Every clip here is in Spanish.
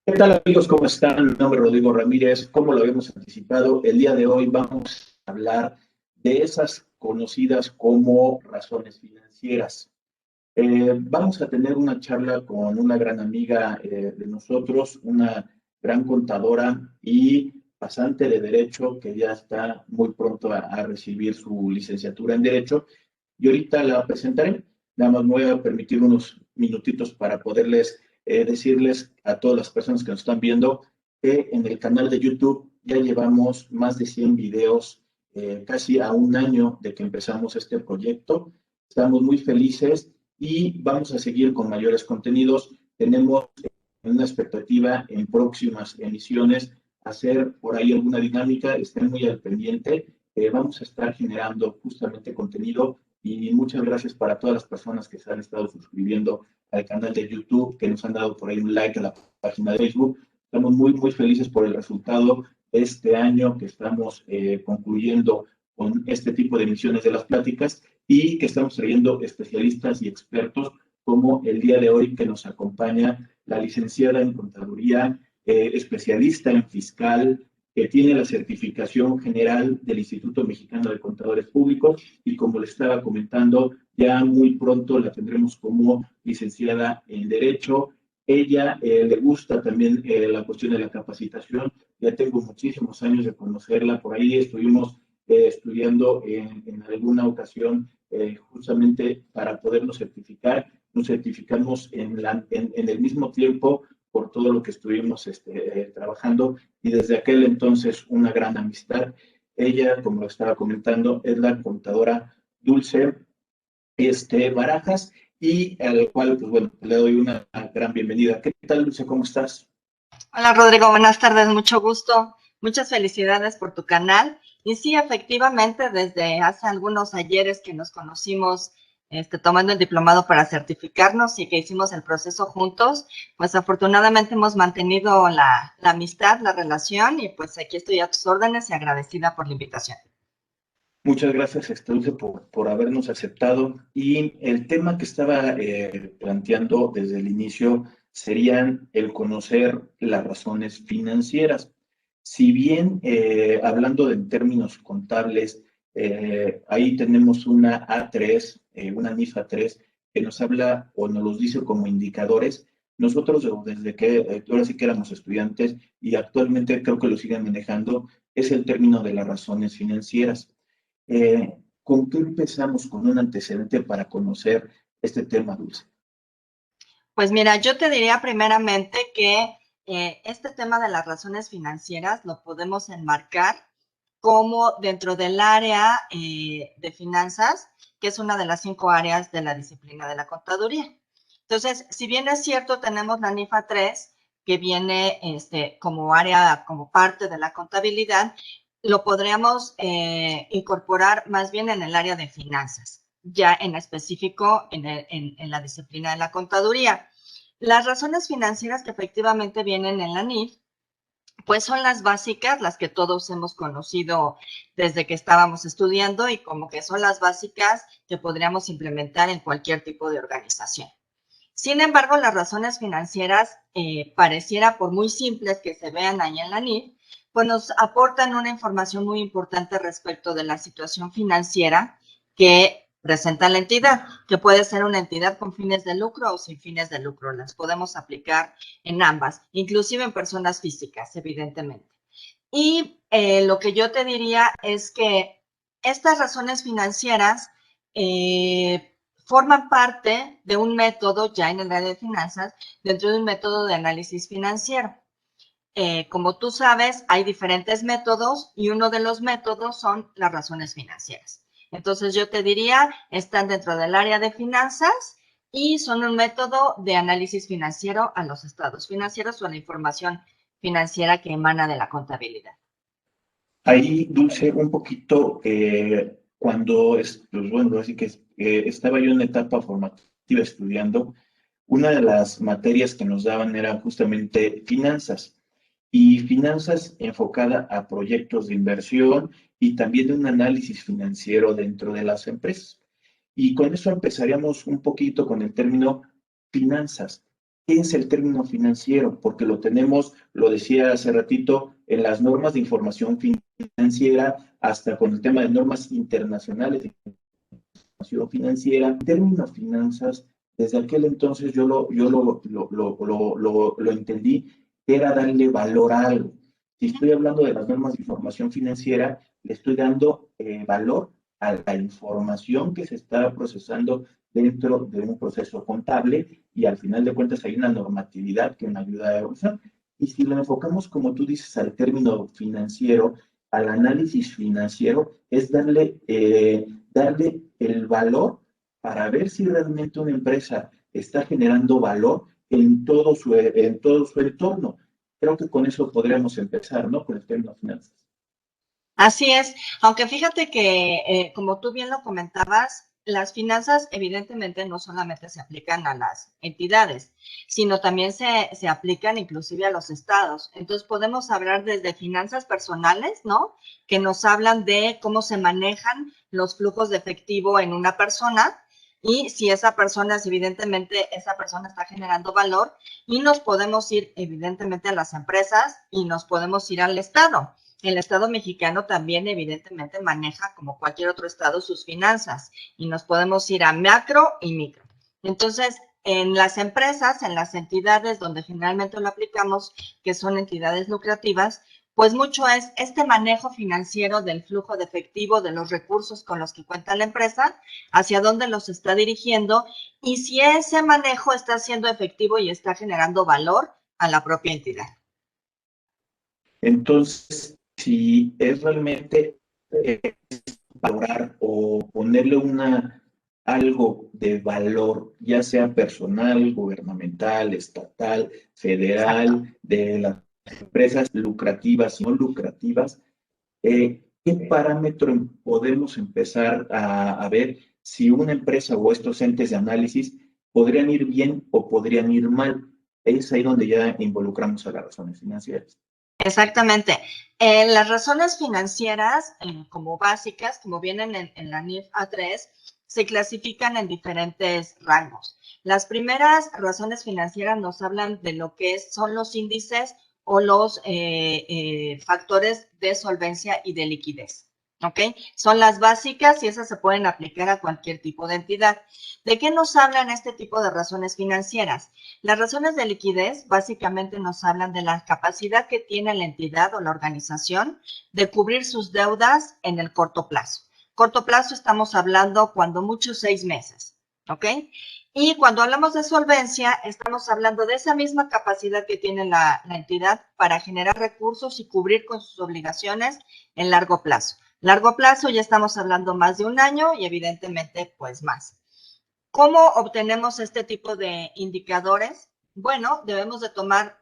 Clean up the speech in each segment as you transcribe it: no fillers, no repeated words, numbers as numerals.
¿Qué tal amigos? ¿Cómo están? Mi nombre es Rodrigo Ramírez. Como lo habíamos anticipado, el día de hoy vamos a hablar de esas conocidas como razones financieras. Vamos a tener una charla con una gran amiga de nosotros, una gran contadora y pasante de Derecho que ya está muy pronto a recibir su licenciatura en Derecho. Y ahorita la presentaré. Nada más me voy a permitir unos minutitos para poderles decirles a todas las personas que nos están viendo que en el canal de YouTube ya llevamos más de 100 videos, casi a un año de que empezamos este proyecto. Estamos muy felices y vamos a seguir con mayores contenidos. Tenemos una expectativa en próximas emisiones hacer por ahí alguna dinámica, estén muy al pendiente. Vamos a estar generando justamente contenido y muchas gracias para todas las personas que se han estado suscribiendo al canal de YouTube, que nos han dado por ahí un like a la página de Facebook. Estamos muy felices por el resultado de este año que estamos concluyendo con este tipo de emisiones de las pláticas y que estamos trayendo especialistas y expertos como el día de hoy que nos acompaña la licenciada en Contaduría, especialista en fiscal, que tiene la certificación general del Instituto Mexicano de Contadores Públicos y como le estaba comentando, ya muy pronto la tendremos como licenciada en Derecho. Ella le gusta también la cuestión de la capacitación. Ya tengo muchísimos años de conocerla. Por ahí estuvimos estudiando en alguna ocasión justamente para podernos certificar. Nos certificamos en el mismo tiempo por todo lo que estuvimos trabajando y desde aquel entonces una gran amistad. Ella, como lo estaba comentando, es la contadora Dulce Barajas y al cual, pues bueno, le doy una gran bienvenida. ¿Qué tal, Dulce? ¿Cómo estás? Hola Rodrigo, buenas tardes, mucho gusto. Muchas felicidades por tu canal. Y sí, efectivamente, desde hace algunos ayeres que nos conocimos tomando el diplomado para certificarnos y que hicimos el proceso juntos, pues afortunadamente hemos mantenido la amistad, la relación y pues aquí estoy a tus órdenes y agradecida por la invitación. Muchas gracias, Dulce, por habernos aceptado. Y el tema que estaba planteando desde el inicio serían el conocer las razones financieras. Si bien, hablando en términos contables, ahí tenemos una A3, una NIF A3, que nos habla o nos los dice como indicadores. Nosotros, desde que ahora sí que éramos estudiantes y actualmente creo que lo siguen manejando, es el término de las razones financieras. ¿Con qué empezamos con un antecedente para conocer este tema, Dulce? Pues mira, yo te diría primeramente que este tema de las razones financieras lo podemos enmarcar como dentro del área de finanzas, que es una de las 5 áreas de la disciplina de la contaduría. Entonces, si bien es cierto, tenemos la NIFA 3, que viene como área, como parte de la contabilidad, lo podríamos incorporar más bien en el área de finanzas, ya en específico en la disciplina de la contaduría. Las razones financieras que efectivamente vienen en la NIF pues son las básicas, las que todos hemos conocido desde que estábamos estudiando y como que son las básicas que podríamos implementar en cualquier tipo de organización. Sin embargo, las razones financieras, pareciera por muy simples que se vean ahí en la NIF, pues nos aportan una información muy importante respecto de la situación financiera que presenta la entidad, que puede ser una entidad con fines de lucro o sin fines de lucro. Las podemos aplicar en ambas, inclusive en personas físicas, evidentemente. Y lo que yo te diría es que estas razones financieras forman parte de un método ya en el área de finanzas, dentro de un método de análisis financiero. Como tú sabes, hay diferentes métodos y uno de los métodos son las razones financieras. Entonces yo te diría, están dentro del área de finanzas y son un método de análisis financiero a los estados financieros o a la información financiera que emana de la contabilidad. Ahí, Dulce, un poquito, cuando, pues bueno, así que estaba yo en una etapa formativa estudiando, una de las materias que nos daban era justamente finanzas y finanzas enfocada a proyectos de inversión y también de un análisis financiero dentro de las empresas. Y con eso empezaríamos un poquito con el término finanzas. ¿Qué es el término financiero? Porque lo tenemos, lo decía hace ratito, en las normas de información financiera, hasta con el tema de normas internacionales de información financiera. El término finanzas, desde aquel entonces yo lo entendí, que era darle valor a algo. Si estoy hablando de las normas de información financiera, le estoy dando valor a la información que se está procesando dentro de un proceso contable y al final de cuentas hay una normatividad que me ayuda a evolucionar. Y si lo enfocamos, como tú dices, al término financiero, al análisis financiero, es darle el valor para ver si realmente una empresa está generando valor en todo su entorno. Creo que con eso podríamos empezar, ¿no? Con el término finanzas. Así es, aunque fíjate que, como tú bien lo comentabas, las finanzas evidentemente no solamente se aplican a las entidades, sino también se aplican inclusive a los estados. Entonces podemos hablar desde finanzas personales, ¿no? Que nos hablan de cómo se manejan los flujos de efectivo en una persona y si evidentemente esa persona está generando valor, y nos podemos ir evidentemente a las empresas y nos podemos ir al estado. El Estado mexicano también evidentemente maneja, como cualquier otro estado, sus finanzas y nos podemos ir a macro y micro. Entonces, en las empresas, en las entidades donde generalmente lo aplicamos, que son entidades lucrativas, pues mucho es este manejo financiero del flujo de efectivo, de los recursos con los que cuenta la empresa, hacia dónde los está dirigiendo y si ese manejo está siendo efectivo y está generando valor a la propia entidad. Entonces, si es realmente valorar o ponerle algo de valor, ya sea personal, gubernamental, estatal, Exacto. federal, de las empresas lucrativas y no lucrativas, ¿qué parámetro podemos empezar a ver si una empresa o estos entes de análisis podrían ir bien o podrían ir mal? Es ahí donde ya involucramos a las razones financieras. Exactamente. Las razones financieras, como básicas, como vienen en la NIF A3, se clasifican en diferentes rangos. Las primeras razones financieras nos hablan de lo que son los índices o los factores de solvencia y de liquidez. ¿Ok? Son las básicas y esas se pueden aplicar a cualquier tipo de entidad. ¿De qué nos hablan este tipo de razones financieras? Las razones de liquidez básicamente nos hablan de la capacidad que tiene la entidad o la organización de cubrir sus deudas en el corto plazo. Corto plazo estamos hablando cuando mucho 6 meses, ¿ok? Y cuando hablamos de solvencia, estamos hablando de esa misma capacidad que tiene la entidad para generar recursos y cubrir con sus obligaciones en largo plazo. Largo plazo ya estamos hablando más de un año y evidentemente pues más. ¿Cómo obtenemos este tipo de indicadores? Bueno, debemos de tomar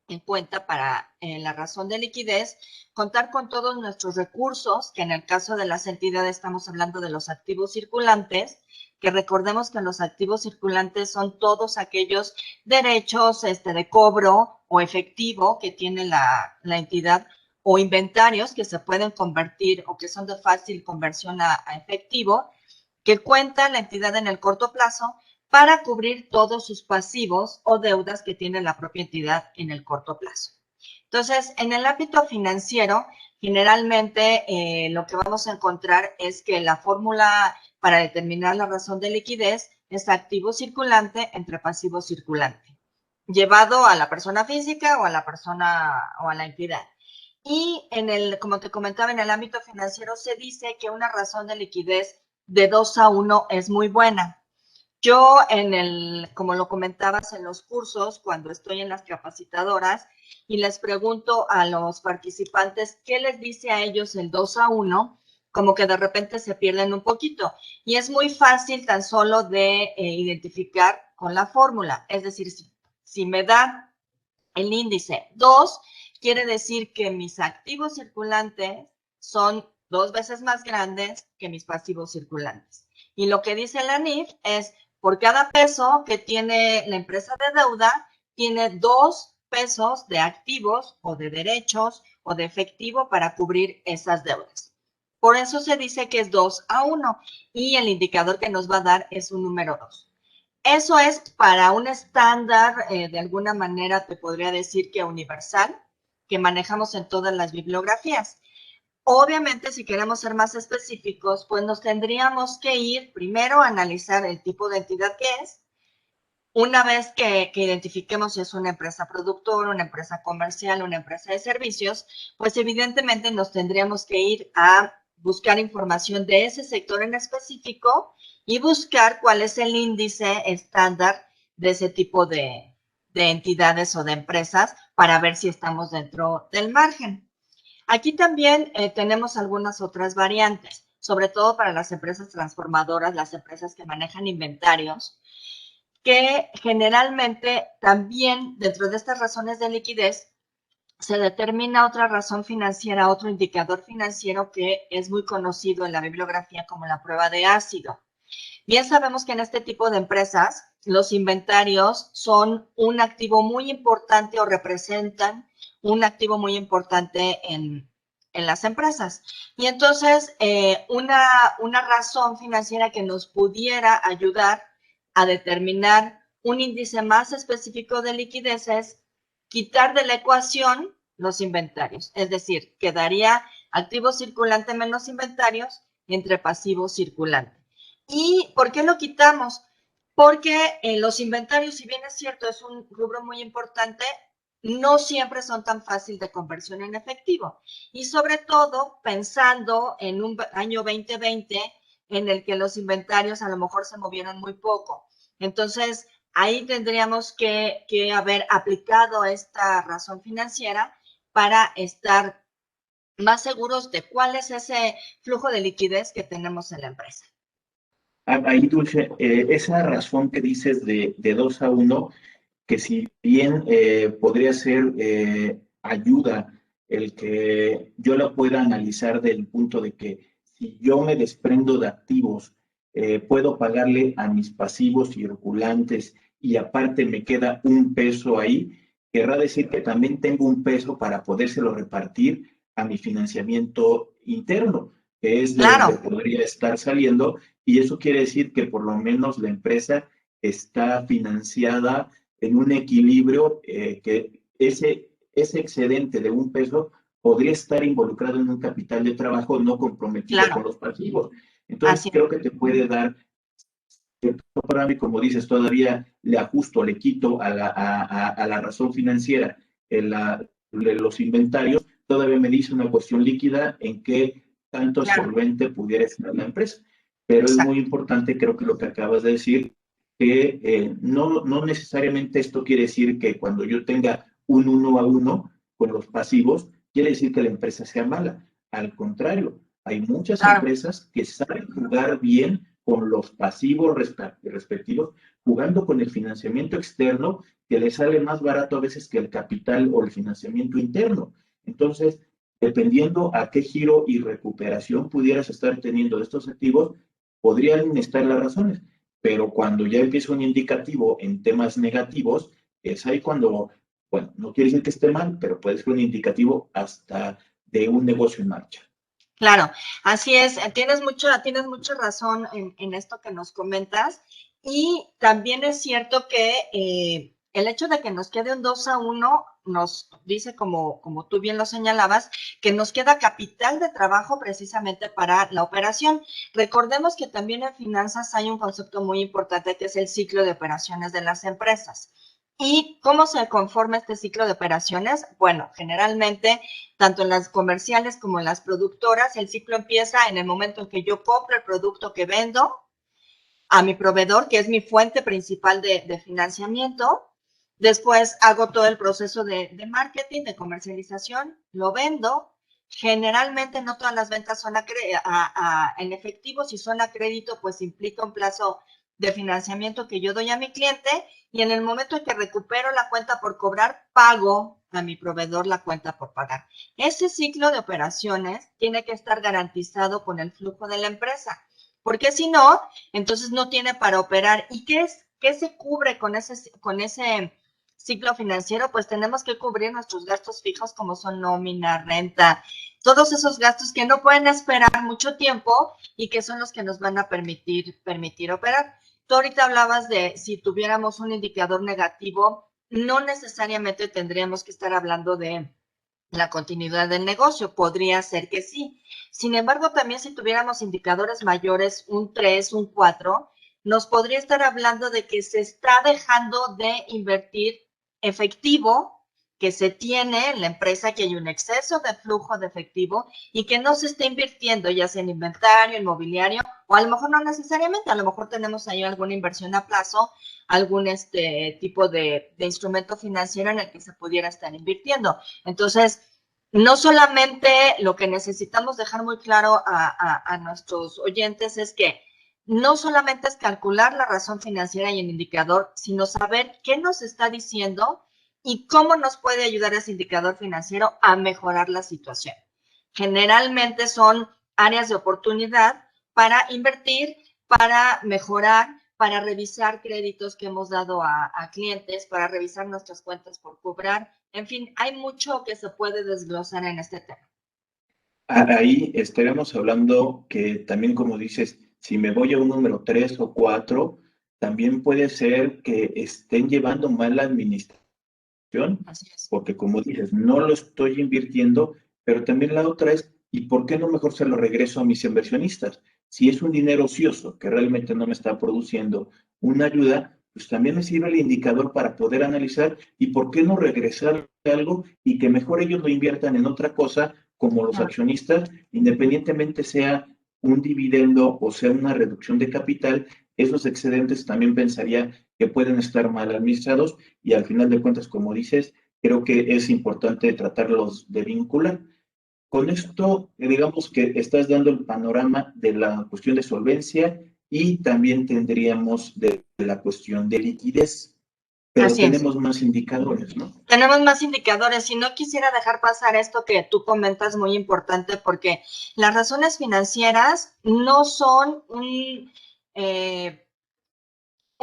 en cuenta para la razón de liquidez, contar con todos nuestros recursos, que en el caso de las entidades estamos hablando de los activos circulantes, que recordemos que los activos circulantes son todos aquellos derechos de cobro o efectivo que tiene la entidad o inventarios que se pueden convertir o que son de fácil conversión a efectivo, que cuenta la entidad en el corto plazo para cubrir todos sus pasivos o deudas que tiene la propia entidad en el corto plazo. Entonces, en el ámbito financiero, generalmente lo que vamos a encontrar es que la fórmula para determinar la razón de liquidez es activo circulante entre pasivo circulante, llevado a la persona física o a la persona o a la entidad. Y como te comentaba, en el ámbito financiero se dice que una razón de liquidez de 2-1 es muy buena. Yo como lo comentabas en los cursos, cuando estoy en las capacitadoras y les pregunto a los participantes qué les dice a ellos el 2-1, como que de repente se pierden un poquito. Y es muy fácil tan solo de identificar con la fórmula. Es decir, si me da el índice 2, quiere decir que mis activos circulantes son 2 veces más grandes que mis pasivos circulantes. Y lo que dice la NIF es, por cada peso que tiene la empresa de deuda, tiene 2 pesos de activos o de derechos o de efectivo para cubrir esas deudas. Por eso se dice que es 2-1 y el indicador que nos va a dar es un número 2. Eso es para un estándar, de alguna manera te podría decir que universal, que manejamos en todas las bibliografías. Obviamente, si queremos ser más específicos, pues nos tendríamos que ir primero a analizar el tipo de entidad que es. Una vez que identifiquemos si es una empresa productora, una empresa comercial, una empresa de servicios, pues evidentemente nos tendríamos que ir a buscar información de ese sector en específico y buscar cuál es el índice estándar de ese tipo de entidades o de empresas para ver si estamos dentro del margen. Aquí también tenemos algunas otras variantes, sobre todo para las empresas transformadoras, las empresas que manejan inventarios, que generalmente también dentro de estas razones de liquidez se determina otra razón financiera, otro indicador financiero que es muy conocido en la bibliografía como la prueba de ácido. Bien sabemos que en este tipo de empresas los inventarios son un activo muy importante o representan un activo muy importante en las empresas. Y entonces, una razón financiera que nos pudiera ayudar a determinar un índice más específico de liquidez es quitar de la ecuación los inventarios. Es decir, quedaría activo circulante menos inventarios entre pasivo circulante. ¿Y por qué lo quitamos? Porque los inventarios, si bien es cierto, es un rubro muy importante, no siempre son tan fácil de conversión en efectivo. Y sobre todo pensando en un año 2020 en el que los inventarios a lo mejor se movieron muy poco. Entonces, ahí tendríamos que haber aplicado esta razón financiera para estar más seguros de cuál es ese flujo de liquidez que tenemos en la empresa. Ahí, Dulce, esa razón que dices de 2 a 1, que si bien podría ser ayuda el que yo la pueda analizar del punto de que si yo me desprendo de activos, puedo pagarle a mis pasivos circulantes y aparte me queda un peso ahí, querrá decir que también tengo un peso para podérselo repartir a mi financiamiento interno, que es de donde Claro. podría estar saliendo, y eso quiere decir que por lo menos la empresa está financiada en un equilibrio, que ese excedente de un peso podría estar involucrado en un capital de trabajo no comprometido con Claro, los pasivos. Entonces, así es. creo que te puede dar cierto parámetro, como dices, todavía le ajusto, le quito a la razón financiera los inventarios, todavía me dice una cuestión líquida en qué tanto Claro, solvente pudiera estar la empresa. Pero es muy exacto. importante, creo que lo que acabas de decir, que no necesariamente esto quiere decir que cuando yo tenga un 1 a 1 con los pasivos, quiere decir que la empresa sea mala. Al contrario, hay muchas Claro, empresas que saben jugar bien con los pasivos respectivos, jugando con el financiamiento externo, que les sale más barato a veces que el capital o el financiamiento interno. Entonces, dependiendo a qué giro y recuperación pudieras estar teniendo de estos activos, podrían estar las razones. Pero cuando ya empieza un indicativo en temas negativos, es ahí cuando, bueno, no quiere decir que esté mal, pero puede ser un indicativo hasta de un negocio en marcha. claro, así es. Tienes mucha razón en esto que nos comentas. Y también es cierto que el hecho de que nos quede un 2 a 1 nos dice, como tú bien lo señalabas, que nos queda capital de trabajo precisamente para la operación. Recordemos que también en finanzas hay un concepto muy importante que es el ciclo de operaciones de las empresas. ¿Y cómo se conforma este ciclo de operaciones? Bueno, generalmente, tanto en las comerciales como en las productoras, el ciclo empieza en el momento en que yo compro el producto que vendo a mi proveedor, que es mi fuente principal de financiamiento. Después hago todo el proceso de marketing, de comercialización, lo vendo. Generalmente no todas las ventas son en efectivo. Si son a crédito, pues implica un plazo de financiamiento que yo doy a mi cliente, y en el momento en que recupero la cuenta por cobrar, pago a mi proveedor la cuenta por pagar. Ese ciclo de operaciones tiene que estar garantizado con el flujo de la empresa, porque si no, entonces no tiene para operar. ¿Y qué se cubre con ese ciclo financiero? Pues tenemos que cubrir nuestros gastos fijos como son nómina, renta, todos esos gastos que no pueden esperar mucho tiempo y que son los que nos van a permitir operar. Tú ahorita hablabas de si tuviéramos un indicador negativo, no necesariamente tendríamos que estar hablando de la continuidad del negocio. Podría ser que sí. Sin embargo, también si tuviéramos indicadores mayores, un 3, un 4, nos podría estar hablando de que se está dejando de invertir efectivo que se tiene en la empresa, que hay un exceso de flujo de efectivo y que no se está invirtiendo, ya sea en inventario, en mobiliario, o a lo mejor no necesariamente, a lo mejor tenemos ahí alguna inversión a plazo, algún tipo de instrumento financiero en el que se pudiera estar invirtiendo. Entonces, no solamente lo que necesitamos dejar muy claro a nuestros oyentes es que no solamente es calcular la razón financiera y el indicador, sino saber qué nos está diciendo y cómo nos puede ayudar ese indicador financiero a mejorar la situación. Generalmente son áreas de oportunidad para invertir, para mejorar, para revisar créditos que hemos dado a clientes, para revisar nuestras cuentas por cobrar. En fin, hay mucho que se puede desglosar en este tema. Ahí estaremos hablando que también, como dices, si me voy a un número 3 o 4, también puede ser que estén llevando mal la administración, Así es. porque como dices, no lo estoy invirtiendo, pero también la otra es, ¿y por qué no mejor se lo regreso a mis inversionistas? Si es un dinero ocioso que realmente no me está produciendo una ayuda, pues también me sirve el indicador para poder analizar y por qué no regresar algo y que mejor ellos lo inviertan en otra cosa, como los accionistas, independientemente sea un dividendo o sea una reducción de capital, esos excedentes también pensaría que pueden estar mal administrados y al final de cuentas, como dices, creo que es importante tratarlos de vincular. Con esto, digamos que estás dando el panorama de la cuestión de solvencia y también tendríamos de la cuestión de liquidez, pero Así es. tenemos más indicadores, ¿no? Tenemos más indicadores y no quisiera dejar pasar esto que tú comentas muy importante porque las razones financieras no son un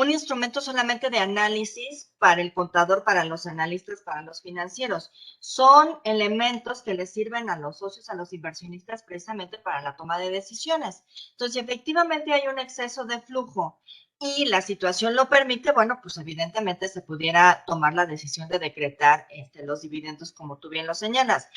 instrumento solamente de análisis para el contador, para los analistas, para los financieros. Son elementos que les sirven a los socios, a los inversionistas, precisamente para la toma de decisiones. Entonces, si efectivamente hay un exceso de flujo y la situación lo permite, bueno, pues evidentemente se pudiera tomar la decisión de decretar los dividendos, como tú bien lo señalas.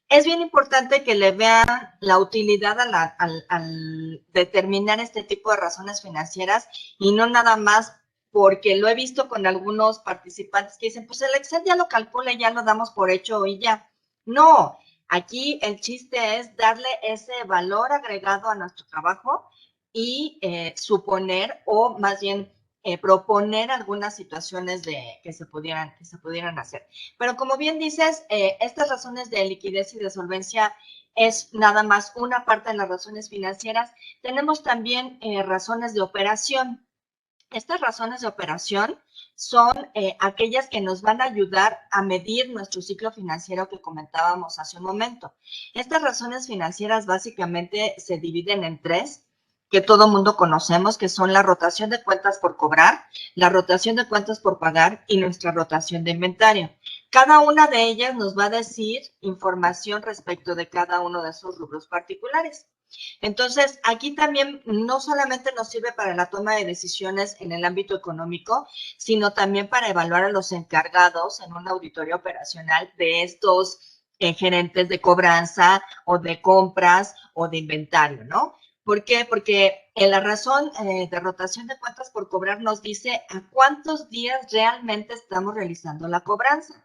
Es bien importante que le vean la utilidad al determinar este tipo de razones financieras y no nada más porque lo he visto con algunos participantes que dicen, pues el Excel ya lo calcula y ya lo damos por hecho y ya. No, aquí el chiste es darle ese valor agregado a nuestro trabajo y suponer o más bien proponer algunas situaciones que se pudieran hacer. Pero como bien dices, estas razones de liquidez y de solvencia es nada más una parte de las razones financieras. Tenemos también razones de operación. Estas razones de operación son aquellas que nos van a ayudar a medir nuestro ciclo financiero que comentábamos hace un momento. Estas razones financieras básicamente se dividen en tres que todo mundo conocemos, que son la rotación de cuentas por cobrar, la rotación de cuentas por pagar y nuestra rotación de inventario. Cada una de ellas nos va a decir información respecto de cada uno de esos rubros particulares. Entonces, aquí también no solamente nos sirve para la toma de decisiones en el ámbito económico, sino también para evaluar a los encargados en una auditoría operacional de estos gerentes de cobranza o de compras o de inventario, ¿no? ¿Por qué? Porque en la razón de rotación de cuentas por cobrar nos dice a cuántos días realmente estamos realizando la cobranza.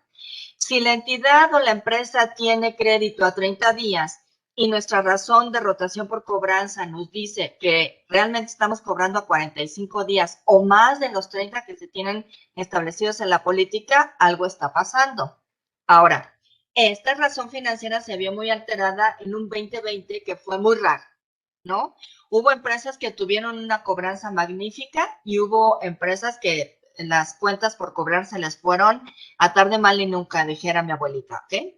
Si la entidad o la empresa tiene crédito a 30 días y nuestra razón de rotación por cobranza nos dice que realmente estamos cobrando a 45 días o más de los 30 que se tienen establecidos en la política, algo está pasando. Ahora, esta razón financiera se vio muy alterada en un 2020 que fue muy raro, ¿no? Hubo empresas que tuvieron una cobranza magnífica y hubo empresas que las cuentas por cobrar se les fueron a tarde mal y nunca, dijera mi abuelita, ¿ok?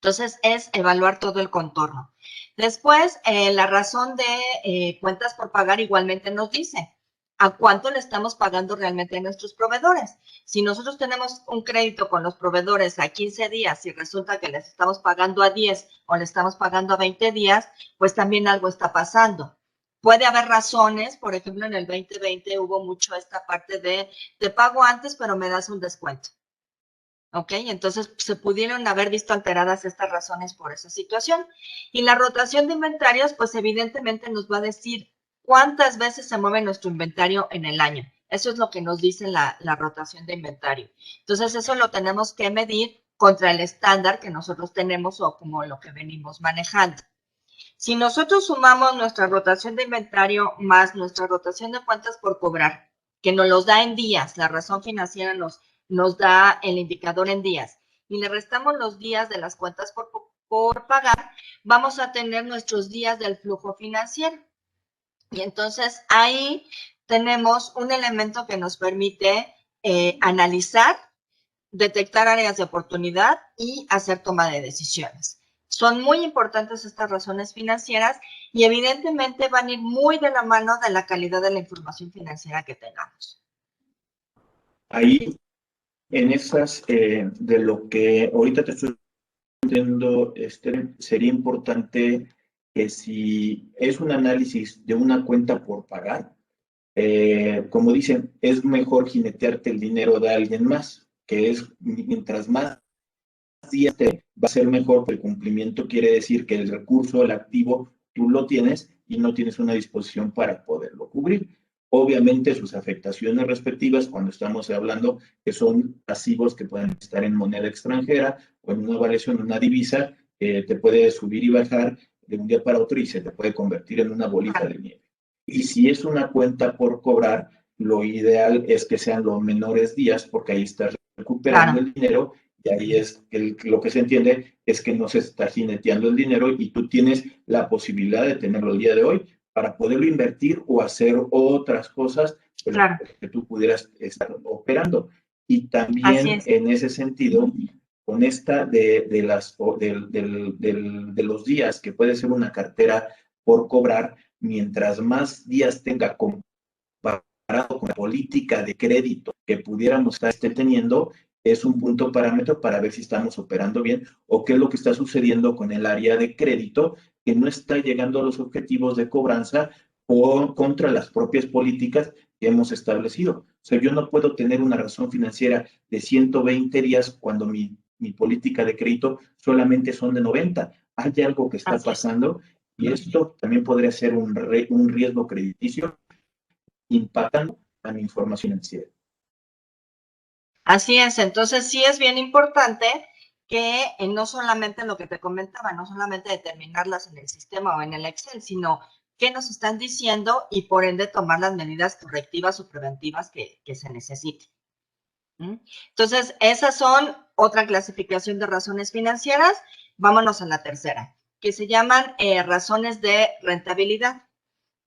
Entonces es evaluar todo el contorno. Después, la razón de cuentas por pagar igualmente nos dice a cuánto le estamos pagando realmente a nuestros proveedores. Si nosotros tenemos un crédito con los proveedores a 15 días y resulta que les estamos pagando a 10 o le estamos pagando a 20 días, pues también algo está pasando. Puede haber razones, por ejemplo, en el 2020 hubo mucho esta parte de te pago antes, pero me das un descuento. ¿Ok? Entonces se pudieron haber visto alteradas estas razones por esa situación. Y la rotación de inventarios, pues evidentemente nos va a decir cuántas veces se mueve nuestro inventario en el año. Eso es lo que nos dice la rotación de inventario. Entonces eso lo tenemos que medir contra el estándar que nosotros tenemos o como lo que venimos manejando. Si nosotros sumamos nuestra rotación de inventario más nuestra rotación de cuentas por cobrar, que nos los da en días, la razón financiera nos da el indicador en días, y le restamos los días de las cuentas por pagar, vamos a tener nuestros días del flujo financiero. Y entonces ahí tenemos un elemento que nos permite analizar, detectar áreas de oportunidad y hacer toma de decisiones. Son muy importantes estas razones financieras y evidentemente van a ir muy de la mano de la calidad de la información financiera que tengamos. Ahí, en esas, de lo que ahorita te estoy diciendo, sería importante que si es un análisis de una cuenta por pagar, como dicen, es mejor jinetearte el dinero de alguien más, que es mientras más días te va a ser mejor, porque el cumplimiento quiere decir que el recurso, el activo, tú lo tienes y no tienes una disposición para poderlo cubrir. Obviamente sus afectaciones respectivas, cuando estamos hablando que son pasivos que pueden estar en moneda extranjera o en una variación, una divisa, te puede subir y bajar de un día para otro y se te puede convertir en una bolita de nieve. Y si es una cuenta por cobrar, lo ideal es que sean los menores días, porque ahí estás recuperando el dinero y ahí es lo que se entiende es que no se está jineteando el dinero y tú tienes la posibilidad de tenerlo el día de hoy para poderlo invertir o hacer otras cosas que tú pudieras estar operando. Y también en ese sentido, con esta de los días, que puede ser una cartera por cobrar, mientras más días tenga comparado con la política de crédito que pudiéramos estar teniendo, es un punto parámetro para ver si estamos operando bien o qué es lo que está sucediendo con el área de crédito que no está llegando a los objetivos de cobranza o contra las propias políticas que hemos establecido. O sea, yo no puedo tener una razón financiera de 120 días cuando mi política de crédito solamente son de 90. Hay algo que está pasando y esto también podría ser un riesgo crediticio impactando a mi información financiera. Así es, entonces sí es bien importante que no solamente lo que te comentaba, no solamente determinarlas en el sistema o en el Excel, sino qué nos están diciendo y por ende tomar las medidas correctivas o preventivas que se necesiten. Entonces, esas son otra clasificación de razones financieras. Vámonos a la tercera, que se llaman razones de rentabilidad.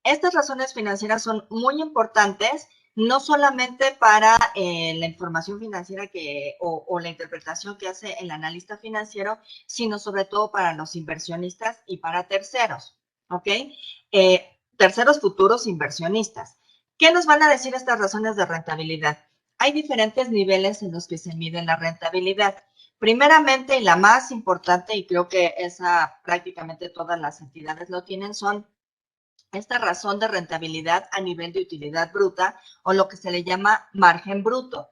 Estas razones financieras son muy importantes, no solamente para la información financiera o la interpretación que hace el analista financiero, sino sobre todo para los inversionistas y para terceros, ¿ok? Terceros futuros inversionistas. ¿Qué nos van a decir estas razones de rentabilidad? Hay diferentes niveles en los que se mide la rentabilidad. Primeramente, y la más importante, y creo que esa prácticamente todas las entidades lo tienen, son esta razón de rentabilidad a nivel de utilidad bruta o lo que se le llama margen bruto.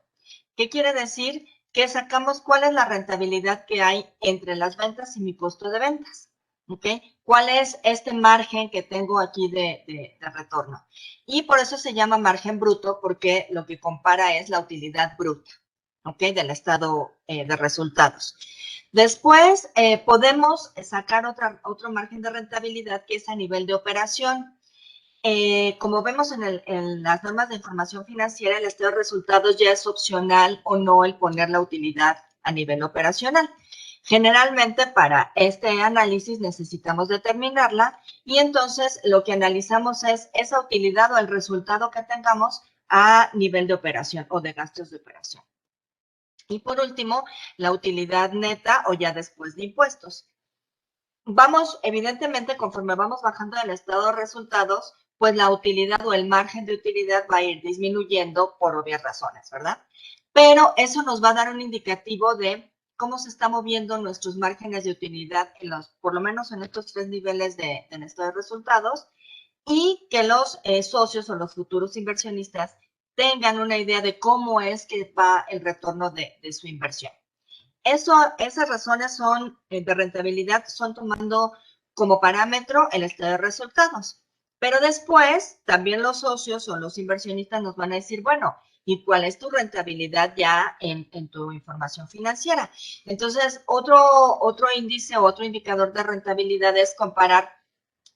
¿Qué quiere decir? Que sacamos cuál es la rentabilidad que hay entre las ventas y mi costo de ventas. ¿Ok? ¿Cuál es este margen que tengo aquí de retorno? Y por eso se llama margen bruto, porque lo que compara es la utilidad bruta, ¿ok? Del estado de resultados. Después podemos sacar otro margen de rentabilidad que es a nivel de operación. Como vemos en las normas de información financiera, el estado de resultados ya es opcional o no el poner la utilidad a nivel operacional. Generalmente para este análisis necesitamos determinarla y entonces lo que analizamos es esa utilidad o el resultado que tengamos a nivel de operación o de gastos de operación. Y por último, la utilidad neta o ya después de impuestos. Vamos, evidentemente, conforme vamos bajando del estado de resultados, pues la utilidad o el margen de utilidad va a ir disminuyendo por obvias razones, ¿verdad? Pero eso nos va a dar un indicativo de cómo se están moviendo nuestros márgenes de utilidad, por lo menos en estos tres niveles del estado de resultados, y que los socios o los futuros inversionistas tengan una idea de cómo es que va el retorno de su inversión. Esas razones son de rentabilidad, son tomando como parámetro el estado de resultados. Pero después, también los socios o los inversionistas nos van a decir, bueno, ¿y cuál es tu rentabilidad ya en tu información financiera? Entonces, otro índice o otro indicador de rentabilidad es comparar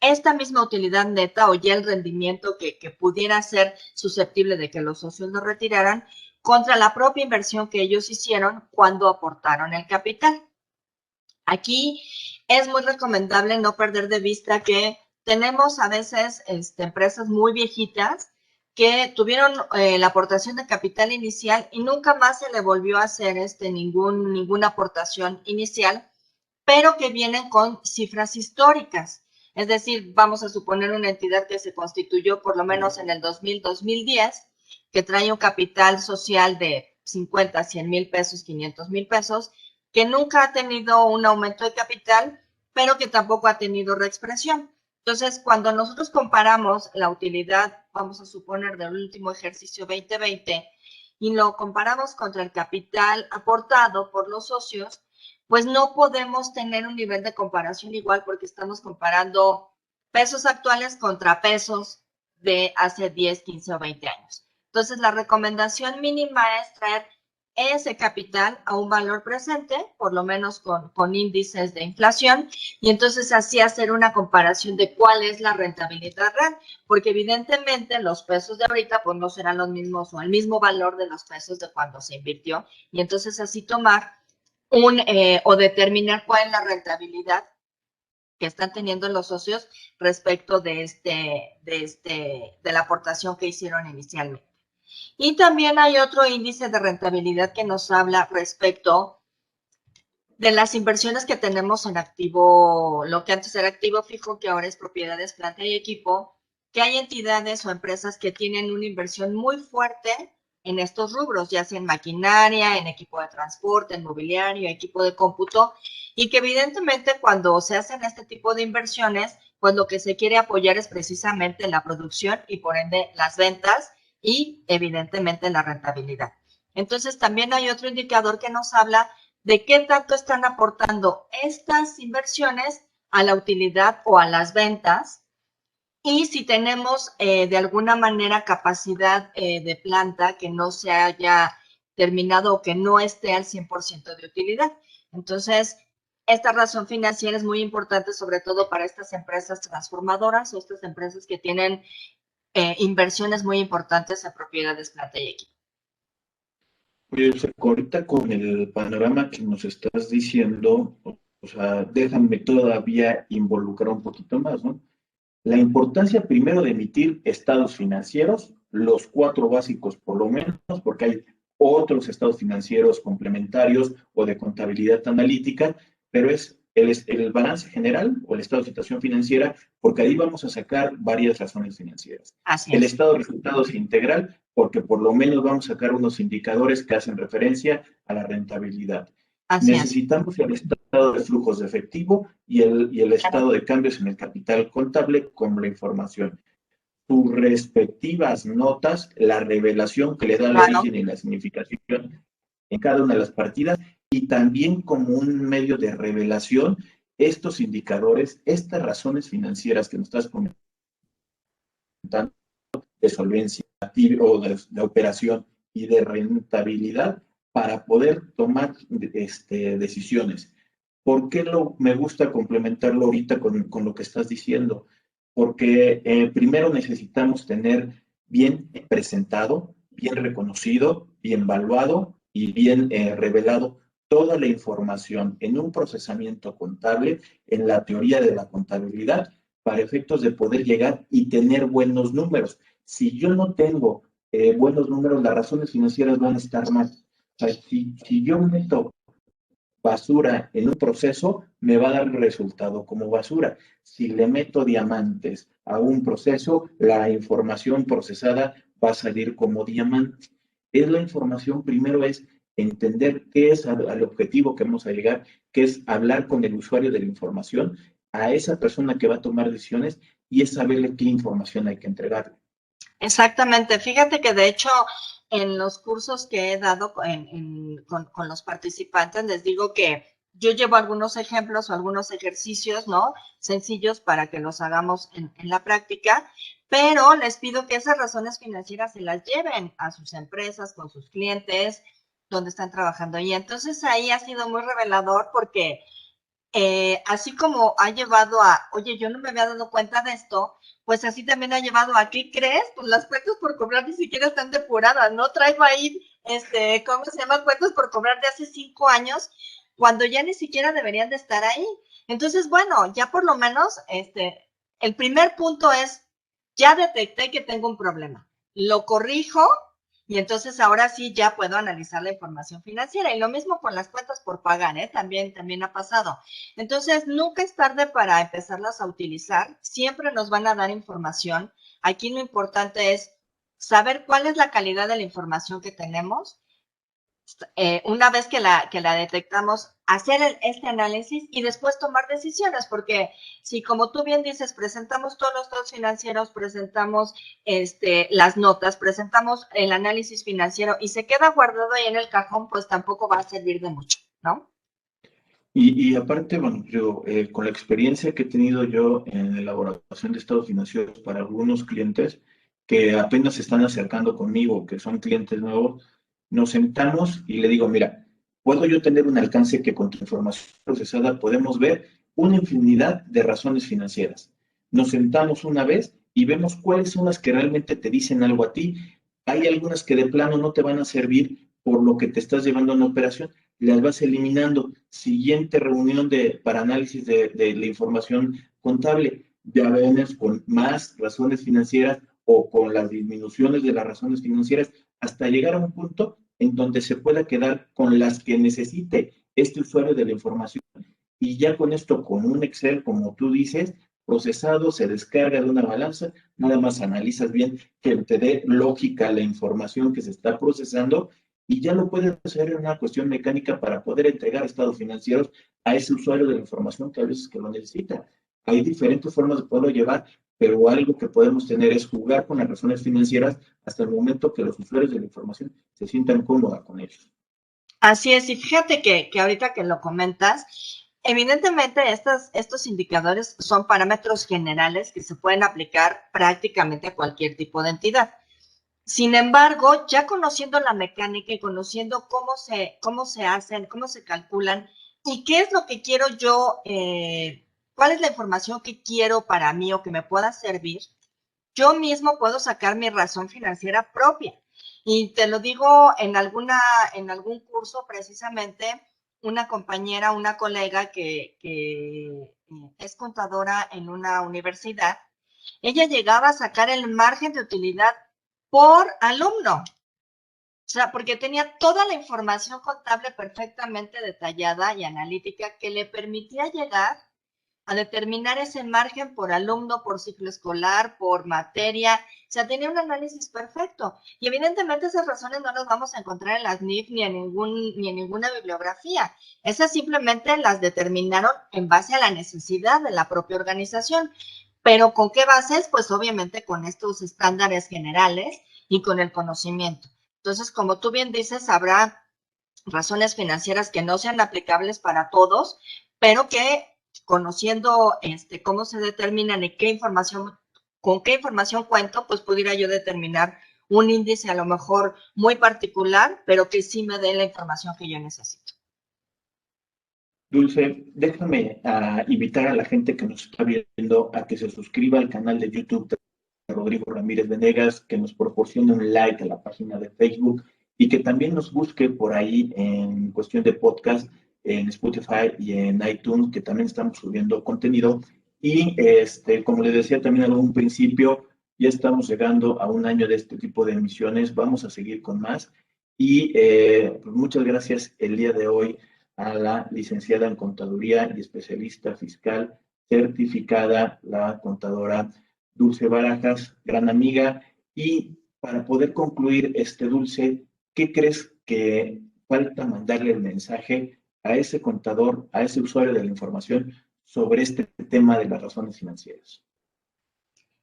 esta misma utilidad neta o ya el rendimiento que pudiera ser susceptible de que los socios lo retiraran contra la propia inversión que ellos hicieron cuando aportaron el capital. Aquí es muy recomendable no perder de vista que tenemos a veces empresas muy viejitas que tuvieron la aportación de capital inicial y nunca más se le volvió a hacer ninguna aportación inicial, pero que vienen con cifras históricas. Es decir, vamos a suponer una entidad que se constituyó por lo menos en el 2000-2010, que trae un capital social de 50, 100 mil pesos, 500 mil pesos, que nunca ha tenido un aumento de capital, pero que tampoco ha tenido reexpresión. Entonces, cuando nosotros comparamos la utilidad, vamos a suponer, del último ejercicio 2020, y lo comparamos contra el capital aportado por los socios, pues no podemos tener un nivel de comparación igual porque estamos comparando pesos actuales contra pesos de hace 10, 15 o 20 años. Entonces, la recomendación mínima es traer ese capital a un valor presente, por lo menos con índices de inflación, y entonces así hacer una comparación de cuál es la rentabilidad real, porque evidentemente los pesos de ahorita pues no serán los mismos o el mismo valor de los pesos de cuando se invirtió, y entonces así tomar o determinar cuál es la rentabilidad que están teniendo los socios respecto de la aportación que hicieron inicialmente. Y también hay otro índice de rentabilidad que nos habla respecto de las inversiones que tenemos en activo, lo que antes era activo fijo, que ahora es propiedades, planta y equipo, que hay entidades o empresas que tienen una inversión muy fuerte en estos rubros, ya sea en maquinaria, en equipo de transporte, en mobiliario, equipo de cómputo, y que evidentemente cuando se hacen este tipo de inversiones, pues lo que se quiere apoyar es precisamente la producción y por ende las ventas y evidentemente la rentabilidad. Entonces también hay otro indicador que nos habla de qué tanto están aportando estas inversiones a la utilidad o a las ventas y si tenemos de alguna manera capacidad de planta que no se haya terminado o que no esté al 100% de utilidad. Entonces, esta razón financiera es muy importante, sobre todo para estas empresas transformadoras o estas empresas que tienen inversiones muy importantes en propiedades, planta y equipo. Pues ahorita con el panorama que nos estás diciendo, o sea, déjame todavía involucrar un poquito más, ¿no? La importancia primero de emitir estados financieros, los 4 básicos por lo menos, porque hay otros estados financieros complementarios o de contabilidad analítica, pero es el balance general o el estado de situación financiera, porque ahí vamos a sacar varias razones financieras. Así El es. estado de resultados integral, porque por lo menos vamos a sacar unos indicadores que hacen referencia a la rentabilidad. Así es. Necesitamos el estado de flujos de efectivo y el estado de cambios en el capital contable como la información. Sus respectivas notas, la revelación que le da el Claro. origen y la significación en cada una de las partidas y también como un medio de revelación estos indicadores, estas razones financieras que nos estás comentando de solvencia o de operación y de rentabilidad para poder tomar decisiones. ¿Por qué me gusta complementarlo ahorita con lo que estás diciendo? Porque primero necesitamos tener bien presentado, bien reconocido, bien evaluado y bien revelado toda la información en un procesamiento contable, en la teoría de la contabilidad, para efectos de poder llegar y tener buenos números. Si yo no tengo buenos números, las razones financieras van a estar mal. O sea, si yo meto basura en un proceso, me va a dar resultado como basura. Si le meto diamantes a un proceso, la información procesada va a salir como diamante. Es la información, primero es entender qué es al objetivo que vamos a llegar, que es hablar con el usuario de la información, a esa persona que va a tomar decisiones y es saberle qué información hay que entregarle. Exactamente. Fíjate que de hecho en los cursos que he dado con los participantes les digo que yo llevo algunos ejemplos o algunos ejercicios, ¿no? Sencillos para que los hagamos en la práctica, pero les pido que esas razones financieras se las lleven a sus empresas, con sus clientes, donde están trabajando. Y entonces ahí ha sido muy revelador porque así como ha llevado a, oye, yo no me había dado cuenta de esto, pues así también ha llevado a, ¿qué crees? Pues las cuentas por cobrar ni siquiera están depuradas, ¿no? Traigo ahí, ¿cómo se llama? Cuentas por cobrar de hace 5 años, cuando ya ni siquiera deberían de estar ahí. Entonces, bueno, ya por lo menos, el primer punto es, ya detecté que tengo un problema, lo corrijo, y entonces ahora sí ya puedo analizar la información financiera. Y lo mismo con las cuentas por pagar, ¿eh? También ha pasado. Entonces, nunca es tarde para empezarlas a utilizar. Siempre nos van a dar información. Aquí lo importante es saber cuál es la calidad de la información que tenemos. Una vez que la detectamos, hacer este análisis y después tomar decisiones, porque si como tú bien dices, presentamos todos los estados financieros, presentamos las notas, presentamos el análisis financiero y se queda guardado ahí en el cajón, pues tampoco va a servir de mucho, ¿no? Y aparte, bueno, yo con la experiencia que he tenido yo en la elaboración de estados financieros para algunos clientes que apenas se están acercando conmigo, que son clientes nuevos, nos sentamos y le digo, mira, puedo yo tener un alcance que con tu información procesada podemos ver una infinidad de razones financieras. Nos sentamos una vez y vemos cuáles son las que realmente te dicen algo a ti. Hay algunas que de plano no te van a servir por lo que te estás llevando a una operación, las vas eliminando. Siguiente reunión para análisis de la información contable. Ya vienes con más razones financieras o con las disminuciones de las razones financieras hasta llegar a un punto en donde se pueda quedar con las que necesite este usuario de la información. Y ya con esto, con un Excel, como tú dices, procesado, se descarga de una balanza, nada más analizas bien que te dé lógica la información que se está procesando y ya lo puedes hacer en una cuestión mecánica para poder entregar estados financieros a ese usuario de la información que a veces que lo necesita. Hay diferentes formas de poderlo llevar, pero algo que podemos tener es jugar con las razones financieras hasta el momento que los usuarios de la información se sientan cómodos con ellos. Así es, y fíjate que ahorita que lo comentas, evidentemente estos indicadores son parámetros generales que se pueden aplicar prácticamente a cualquier tipo de entidad. Sin embargo, ya conociendo la mecánica y conociendo cómo se hacen, cómo se calculan y qué es lo que quiero yo, cuál es la información que quiero para mí o que me pueda servir, yo mismo puedo sacar mi razón financiera propia. Y te lo digo en algún curso, precisamente, una compañera, una colega que es contadora en una universidad, ella llegaba a sacar el margen de utilidad por alumno. O sea, porque tenía toda la información contable perfectamente detallada y analítica que le permitía llegar a determinar ese margen por alumno, por ciclo escolar, por materia. O sea, tenía un análisis perfecto. Y evidentemente esas razones no las vamos a encontrar en las NIF ni en ninguna bibliografía. Esas simplemente las determinaron en base a la necesidad de la propia organización. Pero ¿con qué bases? Pues obviamente con estos estándares generales y con el conocimiento. Entonces, como tú bien dices, habrá razones financieras que no sean aplicables para todos, pero que conociendo cómo se determinan y con qué información cuento, pues pudiera yo determinar un índice a lo mejor muy particular, pero que sí me dé la información que yo necesito. Dulce, déjame invitar a la gente que nos está viendo a que se suscriba al canal de YouTube de Rodrigo Ramírez Venegas, que nos proporcione un like a la página de Facebook y que también nos busque por ahí en cuestión de podcast, en Spotify y en iTunes, que también estamos subiendo contenido. Y como les decía también en algún principio, ya estamos llegando a un año de este tipo de emisiones, vamos a seguir con más. Y pues muchas gracias el día de hoy a la licenciada en Contaduría y especialista fiscal certificada, la contadora Dulce Barajas, gran amiga. Y para poder concluir, Dulce, ¿qué crees que falta mandarle el mensaje a ese contador, a ese usuario de la información sobre este tema de las razones financieras?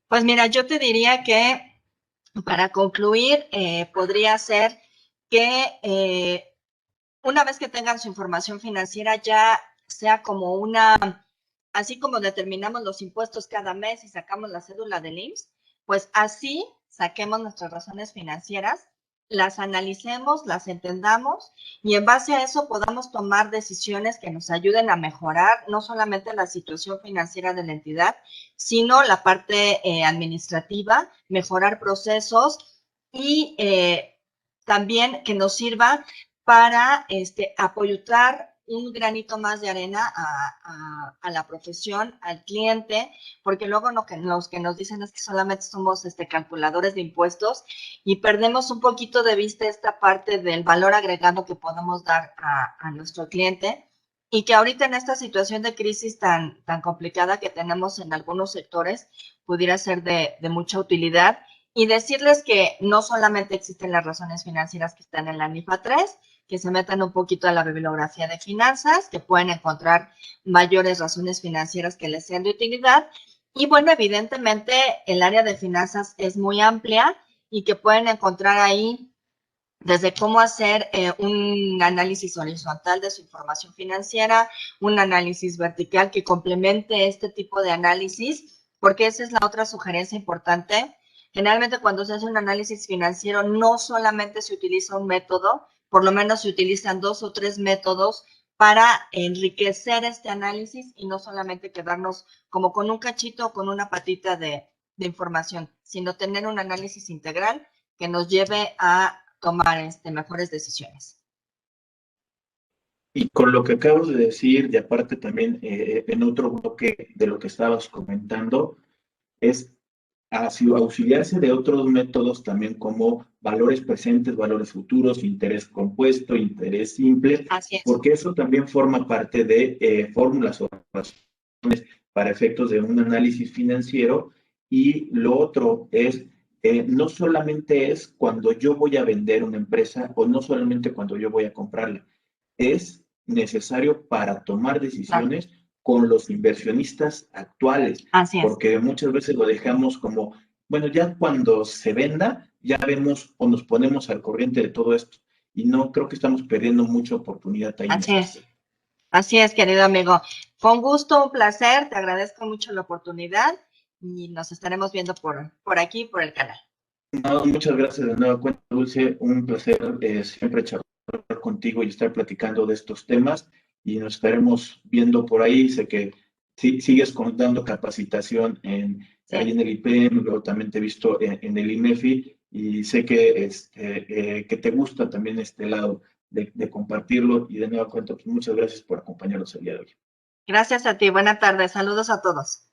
Pues mira, yo te diría que para concluir, podría ser que una vez que tengan su información financiera ya sea como así como determinamos los impuestos cada mes y sacamos la cédula del IMSS, pues así saquemos nuestras razones financieras, las analicemos, las entendamos y en base a eso podamos tomar decisiones que nos ayuden a mejorar no solamente la situación financiera de la entidad, sino la parte administrativa, mejorar procesos y también que nos sirva para apoyar un granito más de arena a la profesión, al cliente, porque luego los que nos dicen es que solamente somos calculadores de impuestos y perdemos un poquito de vista esta parte del valor agregado que podemos dar a nuestro cliente y que ahorita en esta situación de crisis tan complicada que tenemos en algunos sectores pudiera ser de mucha utilidad. Y decirles que no solamente existen las razones financieras que están en la NIFA 3, que se metan un poquito a la bibliografía de finanzas, que pueden encontrar mayores razones financieras que les sean de utilidad. Y bueno, evidentemente el área de finanzas es muy amplia y que pueden encontrar ahí desde cómo hacer un análisis horizontal de su información financiera, un análisis vertical que complemente este tipo de análisis, porque esa es la otra sugerencia importante. Generalmente cuando se hace un análisis financiero no solamente se utiliza un método, por lo menos se utilizan 2 o 3 métodos para enriquecer este análisis y no solamente quedarnos como con un cachito o con una patita de información, sino tener un análisis integral que nos lleve a tomar mejores decisiones. Y con lo que acabas de decir, y aparte también en otro bloque de lo que estabas comentando, es auxiliarse de otros métodos también como valores presentes, valores futuros, interés compuesto, interés simple, Así es. porque eso también forma parte de fórmulas o razones para efectos de un análisis financiero. Y lo otro es, no solamente es cuando yo voy a vender una empresa o no solamente cuando yo voy a comprarla, es necesario para tomar decisiones con los inversionistas actuales. Así es. Porque muchas veces lo dejamos como, bueno, ya cuando se venda, ya vemos o nos ponemos al corriente de todo esto. Y no creo que estamos perdiendo mucha oportunidad ahí. Así es. Así es, querido amigo. Fue un gusto, un placer. Te agradezco mucho la oportunidad y nos estaremos viendo por aquí, por el canal. No, muchas gracias de nueva cuenta, Dulce. Un placer siempre charlar contigo y estar platicando de estos temas. Y nos estaremos viendo por ahí. Sé que sigues dando capacitación ahí en el IPEM, luego también te he visto en el IMEFI y sé que te gusta también este lado de compartirlo. Y de nueva cuenta, pues muchas gracias por acompañarnos el día de hoy. Gracias a ti. Buena tarde. Saludos a todos.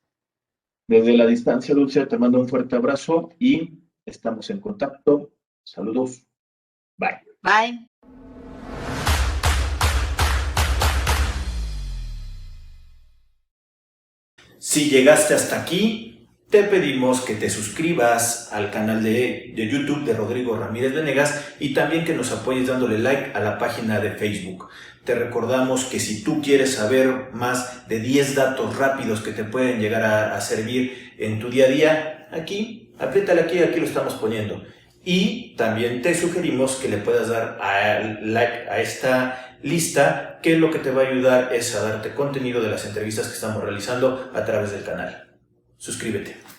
Desde la distancia, Dulce, te mando un fuerte abrazo y estamos en contacto. Saludos. Bye. Bye. Si llegaste hasta aquí, te pedimos que te suscribas al canal de YouTube de Rodrigo Ramírez Venegas y también que nos apoyes dándole like a la página de Facebook. Te recordamos que si tú quieres saber más de 10 datos rápidos que te pueden llegar a servir en tu día a día, apriétale aquí lo estamos poniendo. Y también te sugerimos que le puedas dar like a esta lista, que lo que te va a ayudar es a darte contenido de las entrevistas que estamos realizando a través del canal. Suscríbete.